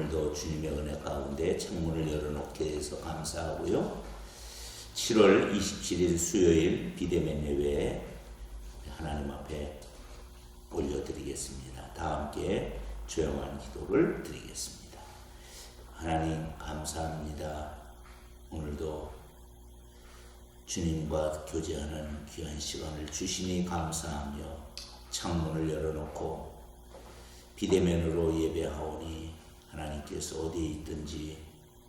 오늘도 주님의 은혜 가운데 창문을 열어놓게 해서 감사하고요. 7월 27일 수요일 비대면 예배 하나님 앞에 올려드리겠습니다. 다 함께 조용한 기도를 드리겠습니다. 하나님 감사합니다. 오늘도 주님과 교제하는 귀한 시간을 주시니 감사하며 창문을 열어놓고 비대면으로 예배하오니 하나님께서 어디에 있든지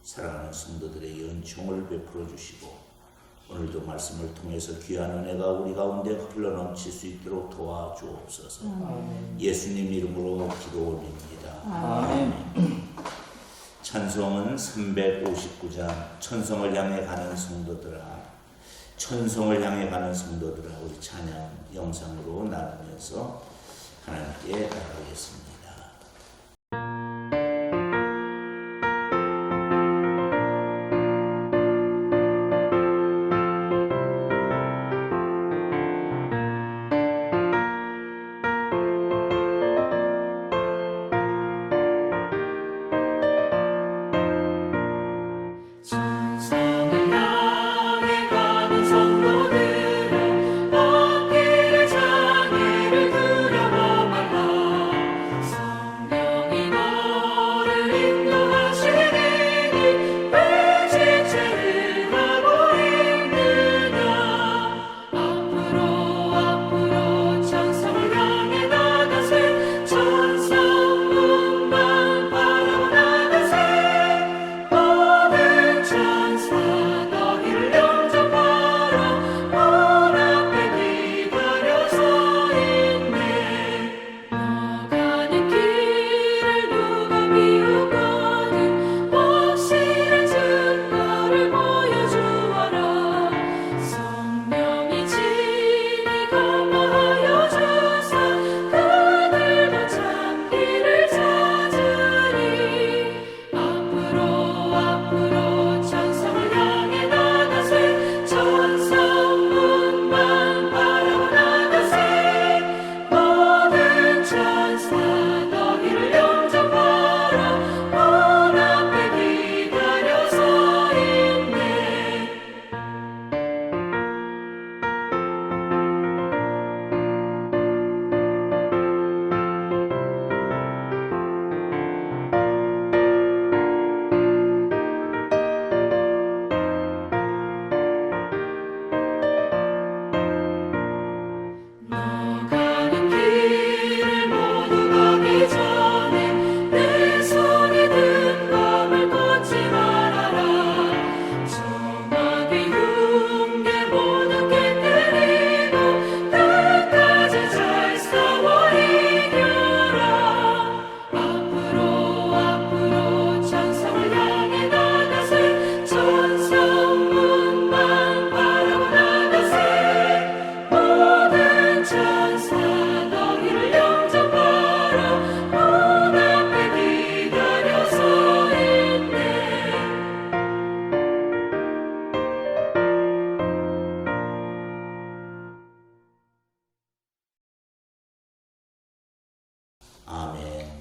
사랑하는 성도들에게 은총을 베풀어 주시고 오늘도 말씀을 통해서 귀한 은혜가 우리 가운데 흘러넘칠 수 있도록 도와주옵소서. 예수님 이름으로 기도 올립니다. 아멘. 찬송은 359장 천성을 향해 가는 성도들아, 천성을 향해 가는 성도들아, 우리 찬양 영상으로 나누면서 하나님께 나가겠습니다.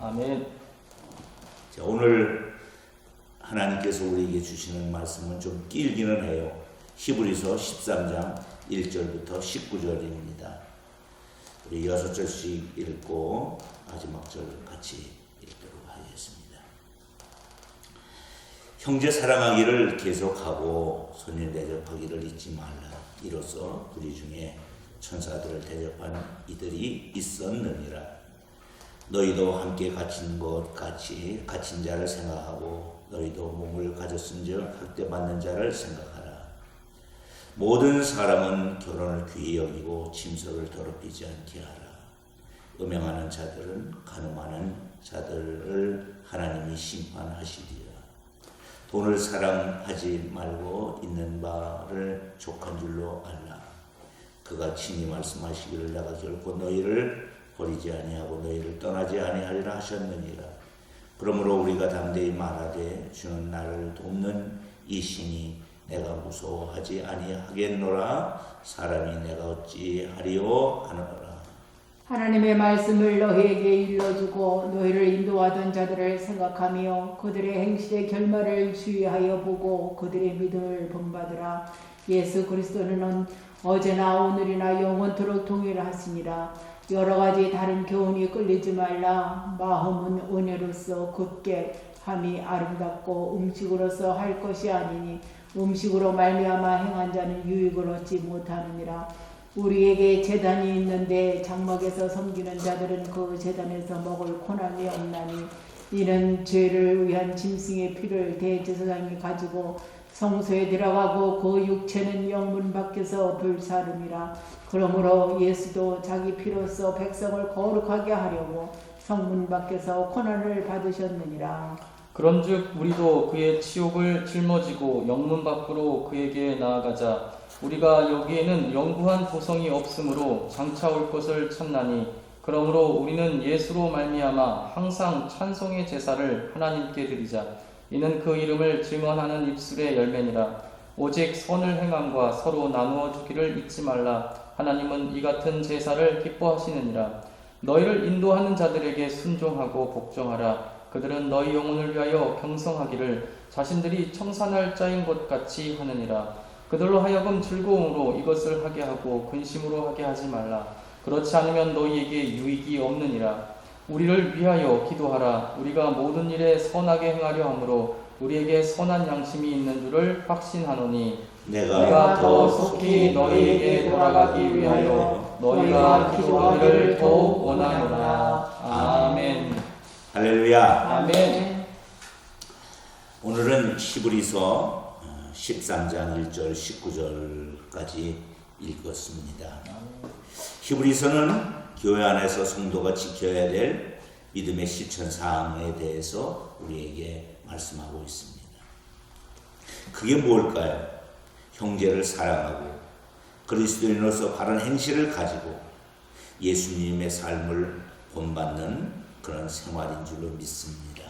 아멘. 자, 오늘 하나님께서 우리에게 주시는 말씀은 좀 길기는 해요. 히브리서 13장 1절부터 19절입니다. 우리 6절씩 읽고 마지막 절 같이 읽도록 하겠습니다. 형제 사랑하기를 계속하고 손님 대접하기를 잊지 말라. 이로써 우리 중에 천사들을 대접한 이들이 있었느니라. 너희도 함께 갇힌 것 같이 갇힌 자를 생각하고 너희도 몸을 가졌은즉 학대받는 자를 생각하라. 모든 사람은 결혼을 귀히 여기고 침소를 더럽히지 않게 하라. 음행하는 자들은 간음하는 자들을 하나님이 심판하시리라. 돈을 사랑하지 말고 있는 바를 족한 줄로 알라. 그가 친히 말씀하시기를 내가 결코 너희를 버리지 아니하고 너희를 떠나지 아니하리라 하셨느니라. 그러므로 우리가 담대히 말하되 주는 나를 돕는 이시니 내가 무서워하지 아니하겠노라. 사람이 내가 어찌하리요 하노라. 하나님의 말씀을 너희에게 일러주고 너희를 인도하던 자들을 생각하며 그들의 행실의 결말을 주의하여 보고 그들의 믿음을 본받으라. 예수 그리스도는 어제나 오늘이나 영원토록 동일하시니라. 여러 가지 다른 교훈이 끌리지 말라. 마음은 은혜로서 굳게 함이 아름답고 음식으로서 할 것이 아니니 음식으로 말미암아 행한 자는 유익을 얻지 못하느니라. 우리에게 제단이 있는데 장막에서 섬기는 자들은 그 제단에서 먹을 고난이 없나니 이는 죄를 위한 짐승의 피를 대제사장이 가지고 성소에 들어가고 그 육체는 영문 밖에서 불사름이라. 그러므로 예수도 자기 피로써 백성을 거룩하게 하려고 성문 밖에서 고난을 받으셨느니라. 그런즉 우리도 그의 치욕을 짊어지고 영문 밖으로 그에게 나아가자. 우리가 여기에는 영구한 보성이 없으므로 장차 올 것을 찾나니 그러므로 우리는 예수로 말미암아 항상 찬송의 제사를 하나님께 드리자. 이는 그 이름을 증언하는 입술의 열매니라. 오직 선을 행함과 서로 나누어 주기를 잊지 말라. 하나님은 이 같은 제사를 기뻐하시느니라. 너희를 인도하는 자들에게 순종하고 복종하라. 그들은 너희 영혼을 위하여 경성하기를 자신들이 청산할 자인 것 같이 하느니라. 그들로 하여금 즐거움으로 이것을 하게 하고 근심으로 하게 하지 말라. 그렇지 않으면 너희에게 유익이 없느니라. 우리를 위하여 기도하라. 우리가 모든 일에 선하게 행하려 하므로 우리에게 선한 양심이 있는 줄을 확신하노니 내가 더 속히 너희에게 돌아가기 위하여 너희가 기도하기를 더욱 원하노라. 아멘. 할렐루야. 아멘. 오늘은 히브리서 13장 1절 19절까지 읽었습니다. 히브리서는 교회 안에서 성도가 지켜야 될 믿음의 실천 사항에 대해서 우리에게 말씀하고 있습니다. 그게 뭘까요? 형제를 사랑하고 그리스도인으로서 바른 행실을 가지고 예수님의 삶을 본받는 그런 생활인 줄로 믿습니다.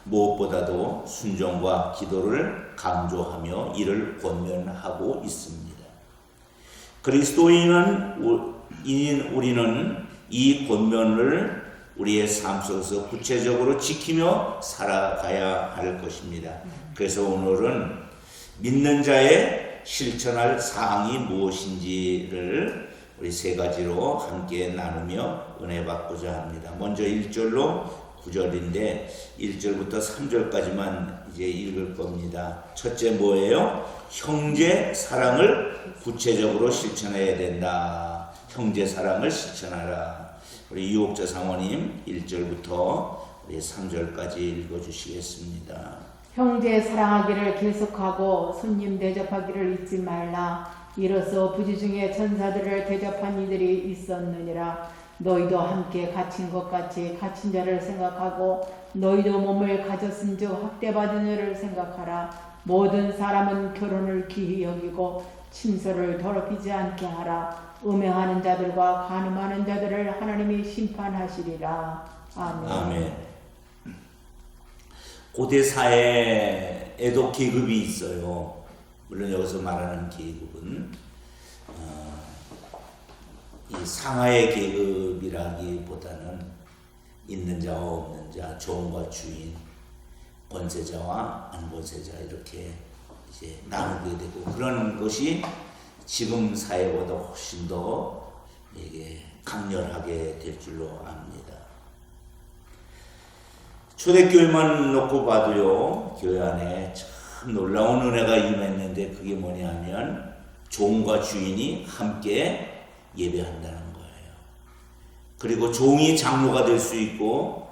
무엇보다도 순종과 기도를 강조하며 이를 권면하고 있습니다. 그리스도인인 우리는 이 권면을 우리의 삶 속에서 구체적으로 지키며 살아가야 할 것입니다. 그래서 오늘은 믿는 자의 실천할 사항이 무엇인지를 우리 세 가지로 함께 나누며 은혜 받고자 합니다. 먼저 1절로 9절인데 1절부터 3절까지만 이제 읽을 겁니다. 첫째 뭐예요? 형제 사랑을 구체적으로 실천해야 된다. 형제 사랑을 실천하라. 우리 유옥자 사모님 1절부터 우리 3절까지 읽어주시겠습니다. 형제 사랑하기를 계속하고 손님 대접하기를 잊지 말라. 이로써 부지 중에 천사들을 대접한 이들이 있었느니라. 너희도 함께 갇힌 것 같이 갇힌 자를 생각하고 너희도 몸을 가졌은즉 학대받은 자를 생각하라. 모든 사람은 결혼을 귀히 여기고 친서를 더럽히지 않게 하라. 음행하는 자들과 간음하는 자들을 하나님이 심판하시리라. 아멘. 아멘. 고대 사회에도 계급이 있어요. 물론 여기서 말하는 계급은 이 상하의 계급이라기보다는 있는 자와 없는 자, 종과 주인, 권세자와 안권세자 이렇게 이제 나누게 되고 그런 것이 지금 사회보다 훨씬 더 이게 강렬하게 될 줄로 압니다. 초대교회만 놓고 봐도요, 교회 안에 참 놀라운 은혜가 임했는데 그게 뭐냐면 종과 주인이 함께 예배한다는 거예요. 그리고 종이 장로가 될 수 있고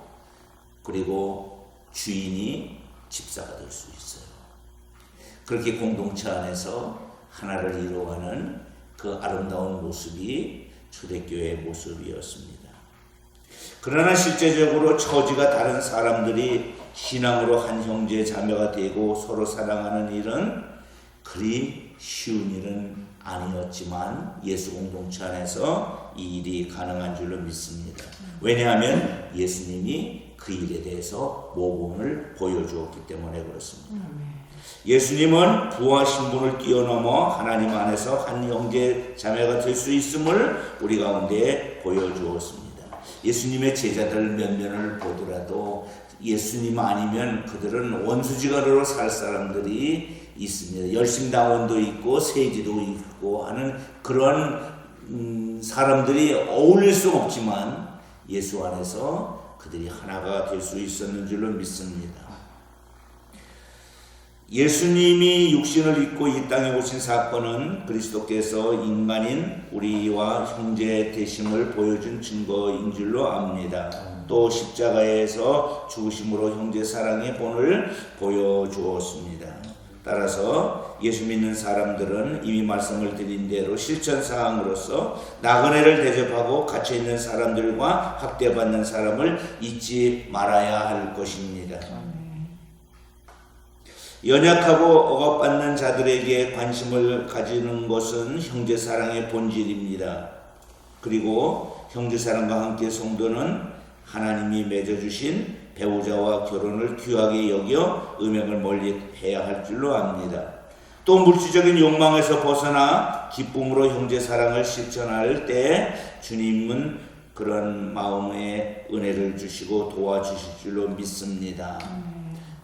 그리고 주인이 집사가 될 수 있어요. 그렇게 공동체 안에서 하나를 이루어가는 그 아름다운 모습이 초대교회의 모습이었습니다. 그러나 실제적으로 처지가 다른 사람들이 신앙으로 한 형제 자매가 되고 서로 사랑하는 일은 그리 쉬운 일은 아니었지만 예수 공동체 안에서 이 일이 가능한 줄로 믿습니다. 왜냐하면 예수님이 그 일에 대해서 모범을 보여주었기 때문에 그렇습니다. 예수님은 부와 신분을 뛰어넘어 하나님 안에서 한 형제 자매가 될 수 있음을 우리 가운데 보여주었습니다. 예수님의 제자들 몇 면을 보더라도 예수님 아니면 그들은 원수지간으로 살 사람들이 있습니다. 열심당원도 있고 세지도 있고 하는 그런 사람들이 어울릴 수 없지만 예수 안에서 그들이 하나가 될 수 있었는 줄로 믿습니다. 예수님이 육신을 입고 이 땅에 오신 사건은 그리스도께서 인간인 우리와 형제 되심을 보여준 증거인 줄로 압니다. 또 십자가에서 죽으심으로 형제 사랑의 본을 보여주었습니다. 따라서 예수 믿는 사람들은 이미 말씀을 드린 대로 실천사항으로서 나그네를 대접하고 갇혀있는 사람들과 학대받는 사람을 잊지 말아야 할 것입니다. 연약하고 억압받는 자들에게 관심을 가지는 것은 형제사랑의 본질입니다. 그리고 형제사랑과 함께 성도는 하나님이 맺어주신 배우자와 결혼을 귀하게 여겨 음행을 멀리 해야 할 줄로 압니다. 또 물질적인 욕망에서 벗어나 기쁨으로 형제사랑을 실천할 때 주님은 그런 마음의 은혜를 주시고 도와주실 줄로 믿습니다.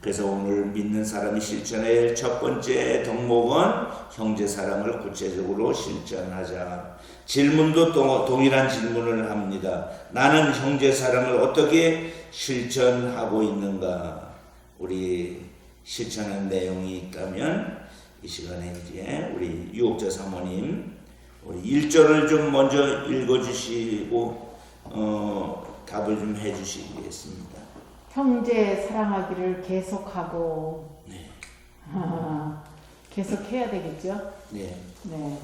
그래서 오늘 믿는 사람이 실천해야 할 첫 번째 덕목은 형제사랑을 구체적으로 실천하자. 질문도 동일한 질문을 합니다. 나는 형제사랑을 어떻게 실천하고 있는가? 우리 실천한 내용이 있다면 이 시간에 이제 우리 유옥자 사모님 우리 1절을 좀 먼저 읽어주시고 답을 좀 해주시겠습니다. 형제 사랑하기를 계속하고 네. 계속해야 되겠죠? 네. 네.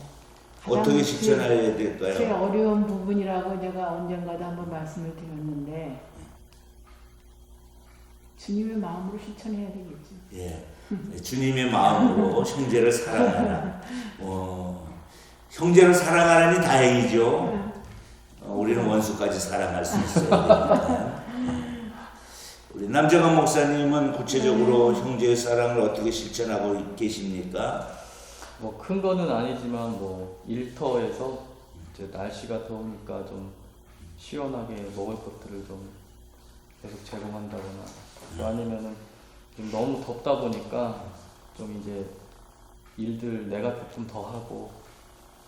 어떻게 실천해야 될까요? 제일 어려운 부분이라고 제가 언젠가도 한번 말씀을 드렸는데 주님의 마음으로 실천해야 되겠죠. 예. 주님의 마음으로 형제를 사랑하라. 형제를 사랑하라니 다행이죠. 우리는 원수까지 사랑할 수 있어야 되니까. 우리 남정환 목사님은 구체적으로 형제의 사랑을 어떻게 실천하고 계십니까? 뭐 큰 거는 아니지만 뭐 일터에서 이제 날씨가 더우니까 좀 시원하게 먹을 것들을 좀 계속 제공한다거나 또 아니면은 좀 너무 덥다 보니까 좀 이제 일들 내가 좀 더 하고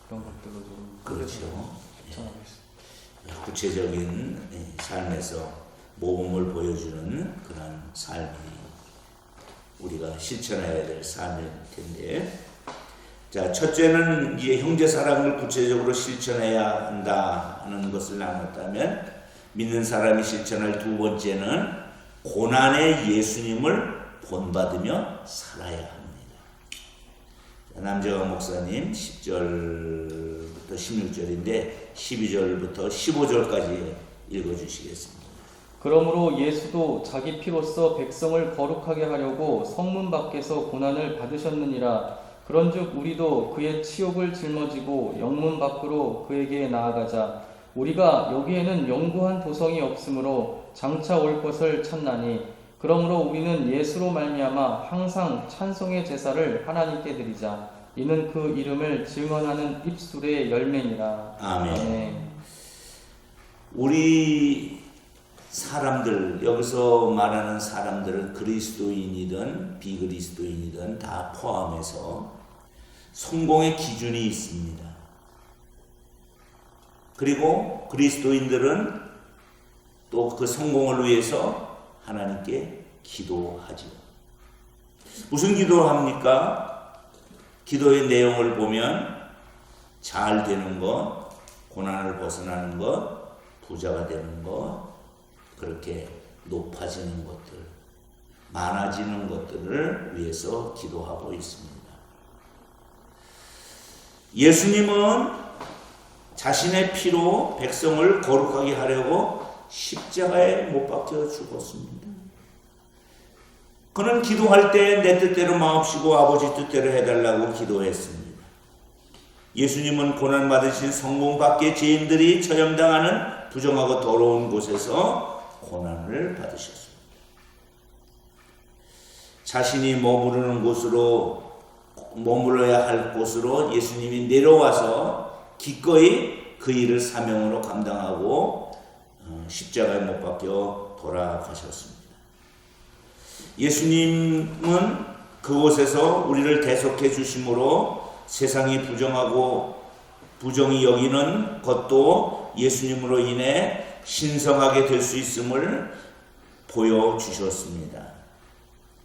그런 것들로 좀 그렇죠. 실천하고 있습니다. 구체적인 삶에서 모범을 보여주는 그런 삶이 우리가 실천해야 될 삶일 텐데, 자, 첫째는 이제 형제 사랑을 구체적으로 실천해야 한다 하는 것을 나눴다면, 믿는 사람이 실천할 두 번째는 고난의 예수님을 본받으며 살아야 합니다. 남정환 목사님 10절부터 16절인데 12절부터 15절까지 읽어주시겠습니다. 그러므로 예수도 자기 피로써 백성을 거룩하게 하려고 성문 밖에서 고난을 받으셨느니라. 그런즉 우리도 그의 치욕을 짊어지고 영문 밖으로 그에게 나아가자. 우리가 여기에는 영구한 도성이 없으므로 장차 올 것을 찾나니 그러므로 우리는 예수로 말미암아 항상 찬송의 제사를 하나님께 드리자. 이는 그 이름을 증언하는 입술의 열매니라. 아멘. 아멘. 우리 사람들, 여기서 말하는 사람들은 그리스도인이든 비그리스도인이든 다 포함해서 성공의 기준이 있습니다. 그리고 그리스도인들은 또 그 성공을 위해서 하나님께 기도하죠. 무슨 기도를 합니까? 기도의 내용을 보면 잘 되는 것, 고난을 벗어나는 것, 부자가 되는 것, 그렇게 높아지는 것들, 많아지는 것들을 위해서 기도하고 있습니다. 예수님은 자신의 피로 백성을 거룩하게 하려고 십자가에 못 박혀 죽었습니다. 그는 기도할 때 내 뜻대로 마옵시고 아버지 뜻대로 해달라고 기도했습니다. 예수님은 고난받으신 성공 밖에 죄인들이 처형당하는 부정하고 더러운 곳에서 고난을 받으셨습니다. 자신이 머물러야 할 곳으로 예수님이 내려와서 기꺼이 그 일을 사명으로 감당하고 십자가에 못 박혀 돌아가셨습니다. 예수님은 그곳에서 우리를 대속해 주심으로 세상이 부정이 여기는 것도 예수님으로 인해 신성하게 될 수 있음을 보여주셨습니다.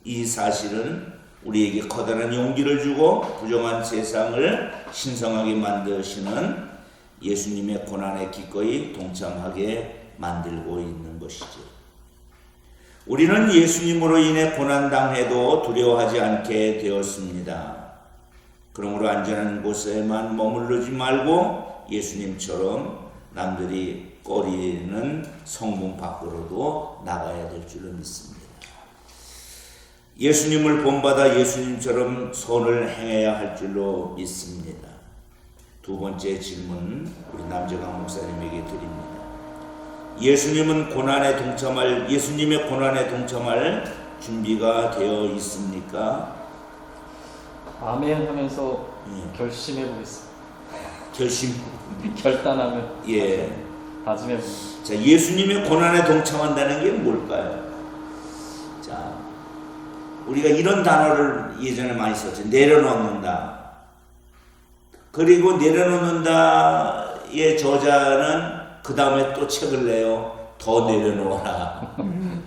이 사실은 우리에게 커다란 용기를 주고 부정한 세상을 신성하게 만드시는 예수님의 고난에 기꺼이 동참하게 만들고 있는 것이죠. 우리는 예수님으로 인해 고난당해도 두려워하지 않게 되었습니다. 그러므로 안전한 곳에만 머무르지 말고 예수님처럼 남들이 꺼리는 성문 밖으로도 나가야 될 줄로 믿습니다. 예수님을 본받아 예수님처럼 선을 행해야 할 줄로 믿습니다. 두 번째 질문 우리 남재강 목사님에게 드립니다. 예수님의 고난에 동참할 준비가 되어 있습니까? 아멘 하면서 결심해 보겠습니다. 결단하면 예. 다짐해 보겠습니다. 자, 예수님의 고난에 동참한다는 게 뭘까요? 자, 우리가 이런 단어를 예전에 많이 썼죠. 내려놓는다. 그리고 내려놓는다의 저자는 그 다음에 또 책을 내요. 더 내려놓아라.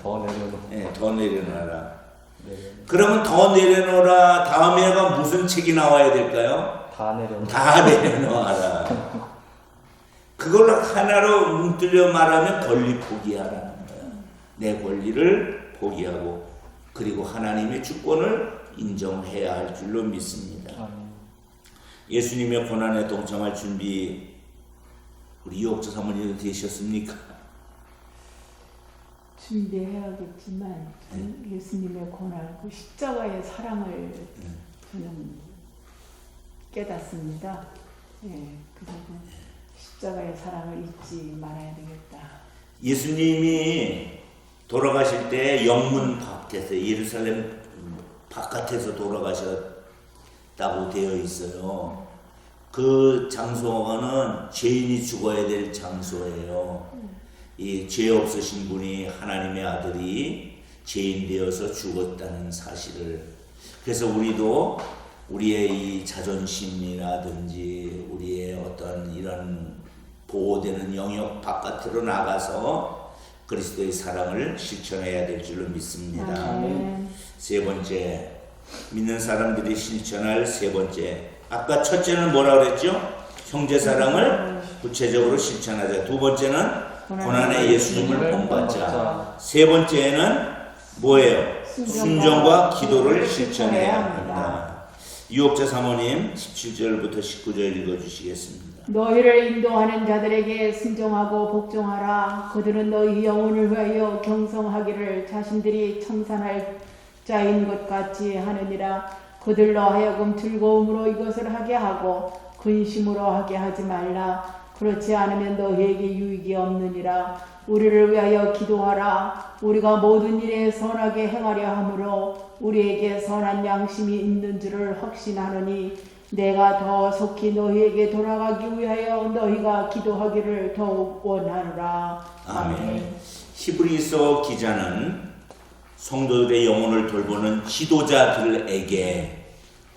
더 내려놓. 네, 더 내려놓아라. 네. 그러면 더 내려놓아라 다음에가 무슨 책이 나와야 될까요? 다 내려놓. 다 내려놓아라. 그걸 하나로 뭉뚫려 말하면 권리 포기하라는 거야. 내 권리를 포기하고 그리고 하나님의 주권을 인정해야 할 줄로 믿습니다. 아멘. 예수님의 고난에 동참할 준비 우리 유옥자 사모님도 되셨습니까? 준비해야겠지만 예수님의 고난, 그 십자가의 사랑을 저는 깨닫습니다. 그래서 십자가의 사랑을 잊지 말아야 되겠다. 예수님이 돌아가실 때 영문 밖에서 예루살렘 바깥에서 돌아가셨다고 되어 있어요. 그 장소는 죄인이 죽어야 될 장소예요. 이 죄 없으신 분이 하나님의 아들이 죄인 되어서 죽었다는 사실을, 그래서 우리도 우리의 이 자존심이라든지 우리의 어떤 이런 보호되는 영역 바깥으로 나가서 그리스도의 사랑을 실천해야 될 줄로 믿습니다. 아멘. 세 번째, 믿는 사람들이 실천할 세 번째, 아까 첫째는 뭐라 그랬죠? 형제 사랑을 구체적으로 실천하자. 두 번째는 고난의 예수님을 본받자. 세 번째는 뭐예요? 순종과 기도를 실천해야 합니다. 유옥자 사모님 17절부터 19절 읽어주시겠습니다. 너희를 인도하는 자들에게 순종하고 복종하라. 그들은 너희 영혼을 위하여 경성하기를 자신들이 청산할 자인 것 같이 하느니라. 그들로 하여금 즐거움으로 이것을 하게 하고 근심으로 하게 하지 말라. 그렇지 않으면 너희에게 유익이 없느니라. 우리를 위하여 기도하라. 우리가 모든 일에 선하게 행하려 하므로 우리에게 선한 양심이 있는 줄을 확신하노니 내가 더 속히 너희에게 돌아가기 위하여 너희가 기도하기를 더욱 원하노라. 아멘. 히브리서 기자는 성도들의 영혼을 돌보는 지도자들에게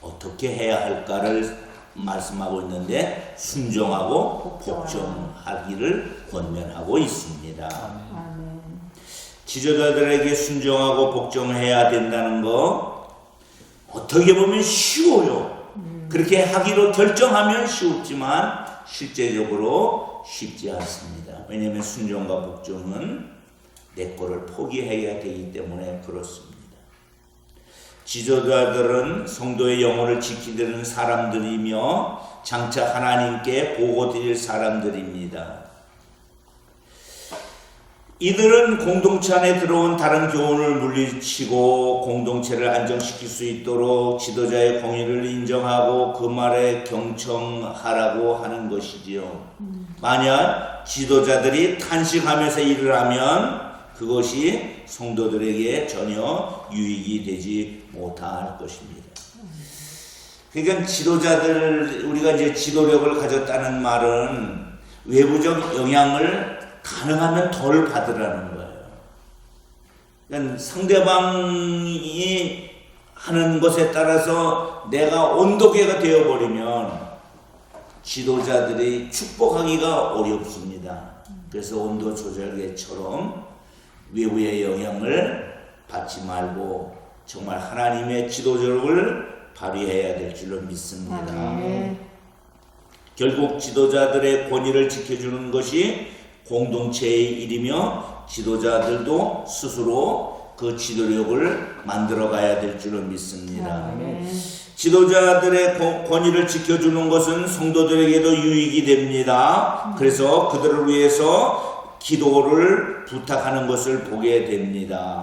어떻게 해야 할까를 말씀하고 있는데 순종하고 복종하기를 권면하고 있습니다. 아멘. 지도자들에게 순종하고 복종해야 된다는 거 어떻게 보면 쉬워요. 그렇게 하기로 결정하면 쉽지만 실제적으로 쉽지 않습니다. 왜냐하면 순종과 복종은 내 거를 포기해야 되기 때문에 그렇습니다. 지도자들은 성도의 영혼을 지키는 사람들이며 장차 하나님께 보고드릴 사람들입니다. 이들은 공동체 안에 들어온 다른 교훈을 물리치고 공동체를 안정시킬 수 있도록 지도자의 공의를 인정하고 그 말에 경청하라고 하는 것이지요. 만약 지도자들이 탄식하면서 일을 하면 그 그것이 성도들에게 전혀 유익이 되지 못할 것입니다. 그러니까 지도자들, 우리가 이제 지도력을 가졌다는 말은 외부적 영향을 가능하면 덜 받으라는 거예요. 그러니까 상대방이 하는 것에 따라서 내가 온도계가 되어버리면 지도자들이 축복하기가 어렵습니다. 그래서 온도 조절계처럼 외부의 영향을 받지 말고 정말 하나님의 지도력을 발휘해야 될 줄로 믿습니다. 아멘. 결국 지도자들의 권위를 지켜주는 것이 공동체의 일이며 지도자들도 스스로 그 지도력을 만들어가야 될 줄로 믿습니다. 아멘. 지도자들의 권위를 지켜주는 것은 성도들에게도 유익이 됩니다. 그래서 그들을 위해서 기도를 부탁하는 것을 보게 됩니다.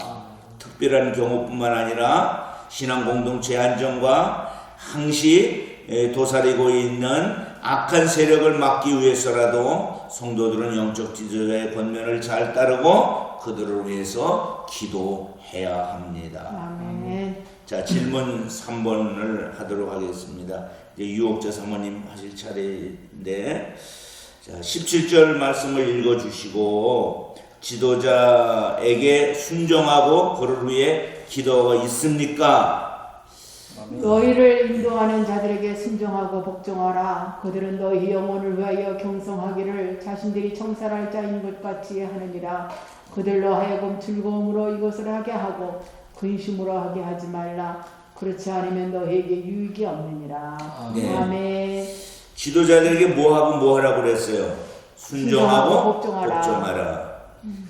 특별한 경우뿐만 아니라 신앙 공동체 안정과 항시 도사리고 있는 악한 세력을 막기 위해서라도 성도들은 영적 지도자의 권면을 잘 따르고 그들을 위해서 기도해야 합니다. 아멘. 자, 질문 3번을 하도록 하겠습니다. 이제 유옥자 사모님 하실 차례인데, 자, 17절 말씀을 읽어주시고 지도자에게 순종하고 그를 위해 기도가 있습니까? 너희를 인도하는 자들에게 순종하고 복종하라. 그들은 너희 영혼을 위하여 경성하기를 자신들이 청산할 자인 것 같이 하느니라. 그들로 하여금 즐거움으로 이것을 하게 하고 근심으로 하게 하지 말라. 그렇지 않으면 너희에게 유익이 없느니라. 네. 아멘. 지도자들에게 뭐하고 뭐하라고 그랬어요? 순종하고 복종하라. 복종하라.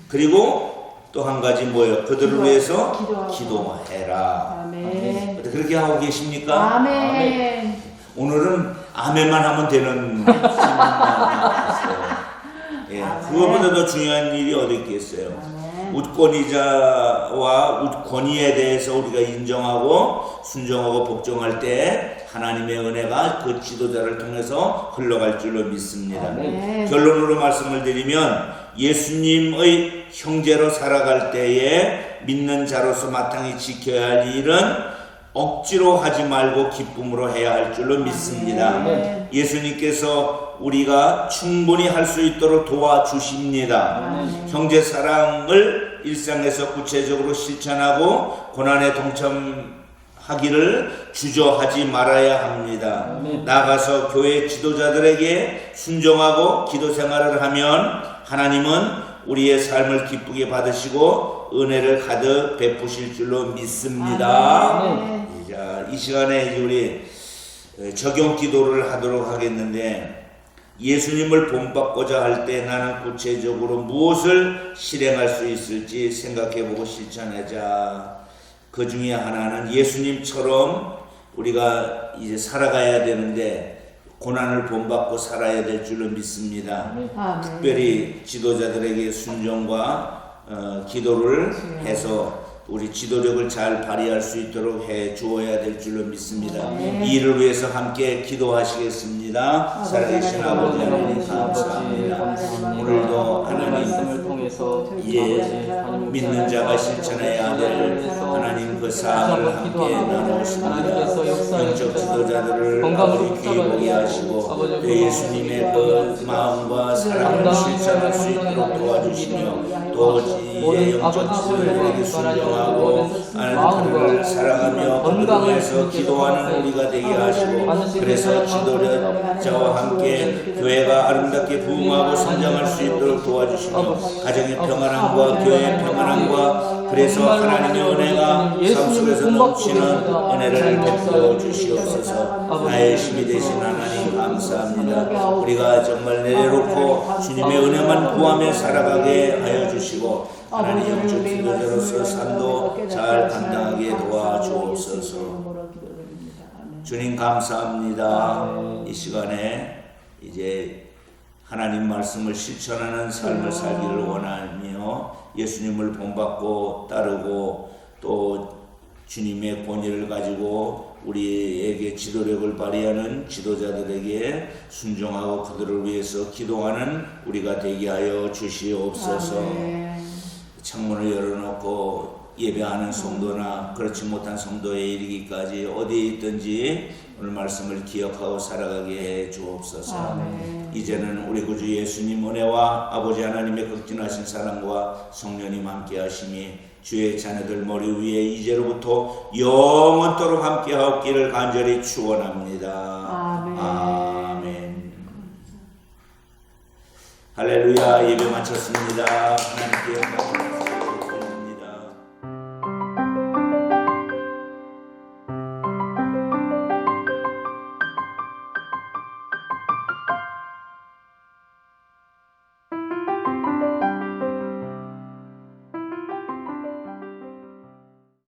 그리고 또 한 가지 뭐예요? 그들을 위해서 기도하고. 기도해라. 아멘. 그렇게 하고 계십니까? 아멘. 오늘은 아멘만 하면 되는 질문만 있어요. 예, 그거보다 더 중요한 일이 어디 있겠어요? 아멘. 우권이자와 우권위에 대해서 우리가 인정하고 순종하고 복종할 때 하나님의 은혜가 그 지도자를 통해서 흘러갈 줄로 믿습니다. 아멘. 결론으로 말씀을 드리면 예수님의 형제로 살아갈 때에 믿는 자로서 마땅히 지켜야 할 일은 억지로 하지 말고 기쁨으로 해야 할 줄로 믿습니다. 아멘. 예수님께서 우리가 충분히 할 수 있도록 도와주십니다. 아멘. 형제 사랑을 일상에서 구체적으로 실천하고 고난에 동참하기를 주저하지 말아야 합니다. 아멘. 나아가서 교회 지도자들에게 순종하고 기도 생활을 하면 하나님은 우리의 삶을 기쁘게 받으시고 은혜를 가득 베푸실 줄로 믿습니다. 아멘. 자, 이 시간에 이제 우리 적용 기도를 하도록 하겠는데, 예수님을 본받고자 할 때 나는 구체적으로 무엇을 실행할 수 있을지 생각해보고 실천하자. 그 중에 하나는 예수님처럼 우리가 이제 살아가야 되는데 고난을 본받고 살아야 될 줄로 믿습니다. 아멘. 특별히 지도자들에게 순종과 기도를 해서 우리 지도력을 잘 발휘할 수 있도록 해 주어야 될 줄로 믿습니다. 아멘. 이 일을 위해서 함께 기도하시겠습니다. 살아계신 아버지 하나님 감사합니다. 오늘도 하나님 말씀을 통해서 믿는 자가 실천해야 될 하나님 그 사항을 함께 나누었습니다. 영적 지도자들을 아버지 귀히 보게 하시고 또 예수님의 그 마음과 사랑을 실천할 수 있도록 도와주시며 또 이제 영적 지도자들에게 순종하고 그들을 사랑하며 그들을 위해서 기도하는 우리가 되게 하시고, 그래서 지도자와 함께 교회가 아름답게 부흥하고 성장할 수 있도록 도와주시며 가정의 평안함과 교회의 평안함과 그래서 하나님의 은혜가 삶 속에서 넘치는 은혜를 베풀어 주시옵소서. 나의 힘이 되신 하나님 감사합니다. 우리가 정말 내려놓고 주님의 은혜만 구하며 살아가게 하여 주시고 하나님 영적 지도자로서 삶도 잘 감당하게 도와주옵소서. 주님 감사합니다. 이 시간에 이제 하나님 말씀을 실천하는 삶을 살기를 원하며 예수님을 본받고 따르고 또 주님의 권위를 가지고 우리에게 지도력을 발휘하는 지도자들에게 순종하고 그들을 위해서 기도하는 우리가 되게 하여 주시옵소서. 아멘. 창문을 열어놓고 예배하는 성도나 그렇지 못한 성도에 이르기까지 어디에 있든지 오늘 말씀을 기억하고 살아가게 해 주옵소서. 아멘. 이제는 우리 구주 예수님 은혜와 아버지 하나님의 극진하신 사랑과 성령님 함께 하심이 주의 자녀들 머리 위에 이제로부터 영원토록 함께 하옵기를 간절히 축원합니다. 아멘. 아멘. 할렐루야. 예배 마쳤습니다. 하나님께 영광